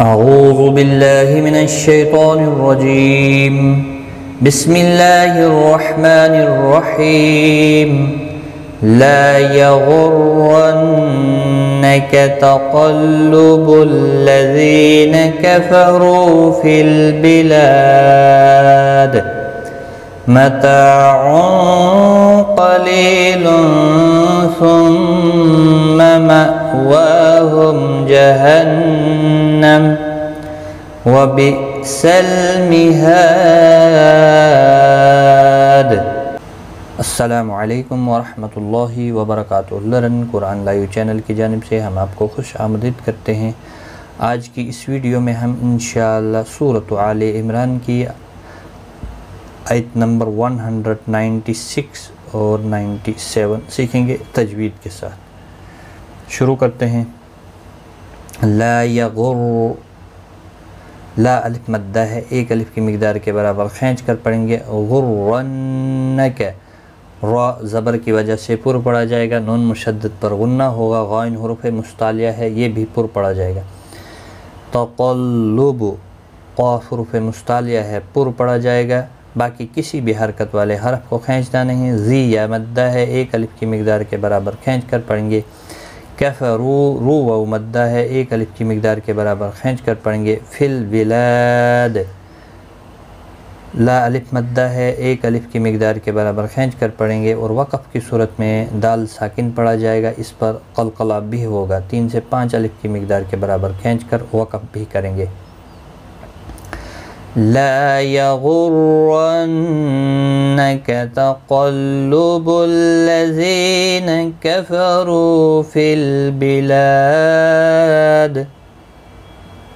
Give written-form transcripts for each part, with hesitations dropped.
أعوذ بالله من الشيطان الرجيم. بسم الله الرحمن الرحيم. لا يغرنك تقلب الذين كفروا في البلاد متاع قليل ثم مأواهم جهنم وبئس المهاد. السلام علیکم ورحمۃ اللہ وبرکاتہ. لرن قرآن لائیو چینل کی جانب سے ہم آپ کو خوش آمدید کرتے ہیں. آج کی اس ویڈیو میں ہم انشاءاللہ سورۃ آل عمران کی آیت نمبر 196 اور 97 سیکھیں گے تجوید کے ساتھ. شروع کرتے ہیں. لا یغر، لا الف مدہ ہے، ایک الف کی مقدار کے برابر کھینچ کر پڑھیں گے. غرنک، را زبر کی وجہ سے پر پڑا جائے گا، نون مشدد پر غنہ ہوگا، غائن حروف مستعلیہ ہے، یہ بھی پر پڑا جائے گا. تقلب، قاف حروف مستعلیہ ہے، پر پڑا جائے گا، باقی کسی بھی حرکت والے حرف کو کھینچنا نہیں. زی یا مدہ ہے، ایک الف کی مقدار کے برابر کھینچ کر پڑھیں گے. کفرو، رو و مدہ ہے، ایک الف کی مقدار کے برابر کھینچ کر پڑھیں گے. فی البلاد، لا الف مدہ ہے، ایک الف کی مقدار کے برابر کھینچ کر پڑھیں گے. اور وقف کی صورت میں دال ساکن پڑھا جائے گا، اس پر قلقلہ بھی ہوگا. 3 سے 5 الف کی مقدار کے برابر کھینچ کر وقف بھی کریں گے. لا يغرنك تقلب الذين كفروا في البلاد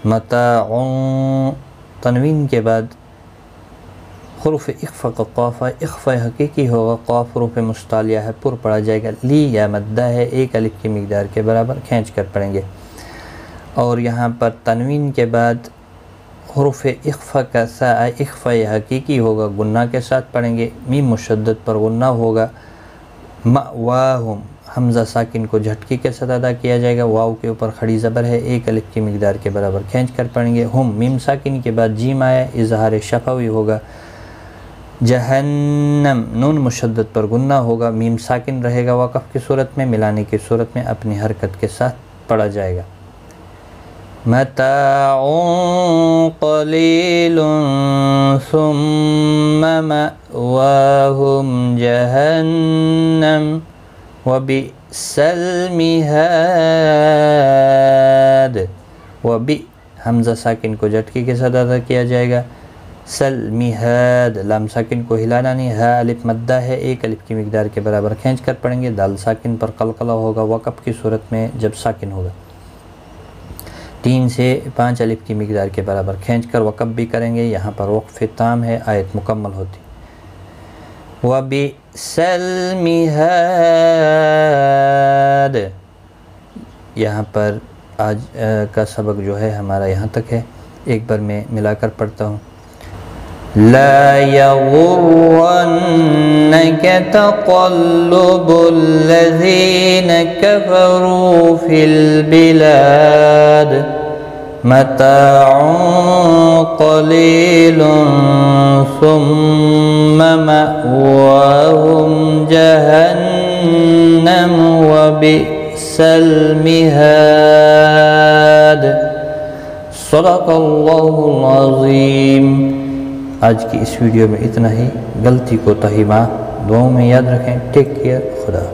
متاع، تنوین کے بعد حروف اخفا کا قاف ہے، اخفا حقیقی ہوگا، قاف حروف مستعلیہ ہے، پر پڑا جائے گا. لی یا مدہ ہے، ایک الف کی مقدار کے برابر کھینچ کر پڑھیں گے. اور یہاں پر تنوین کے بعد حروف اخفا کا سا اخفا حقیقی ہوگا، گنہ کے ساتھ پڑھیں گے. میم مشدد پر غنہ ہوگا. مأواہم، حمزہ ساکن کو جھٹکی کے ساتھ ادا کیا جائے گا، واو کے اوپر کھڑی زبر ہے، ایک الف کی مقدار کے برابر کھینچ کر پڑھیں گے. ہم، میم ساکن کے بعد جیم آیا، اظہار شفوی ہوگا. جہنم، نون مشدد پر غنہ ہوگا، میم ساکن رہے گا وقف کی صورت میں، ملانے کی صورت میں اپنی حرکت کے ساتھ پڑھا جائے گا. متاع قلیل ثم مأواہم جہنم وبئس المہاد. وبئ، حمزہ ساکن کو جھٹکی کے ساتھ ادا کیا جائے گا. سلمہاد، لام ساکن کو ہلانا نہیں. ہا الف مدہ ہے، ایک الف کی مقدار کے برابر کھینچ کر پڑھیں گے. دال ساکن پر قلقلہ ہوگا وقف کی صورت میں جب ساکن ہوگا. 3 سے 5 الف کی مقدار کے برابر کھینچ کر وقف بھی کریں گے. یہاں پر وقف تام ہے، آیت مکمل ہوتی. وَبِئْسَ الْمِهَادِ، یہاں پر آج کا سبق جو ہے ہمارا یہاں تک ہے. ایک بار میں ملا کر پڑھتا ہوں. لا يغرنك تقلب الذين كفروا في البلاد متاع قليل ثم مأواهم جهنم وبئس المهاد. صدق اللہ العظیم. آج کی اس ویڈیو میں اتنا ہی. غلطی کو تہی معاف، دعاؤں میں یاد رکھیں. Take care. خدا.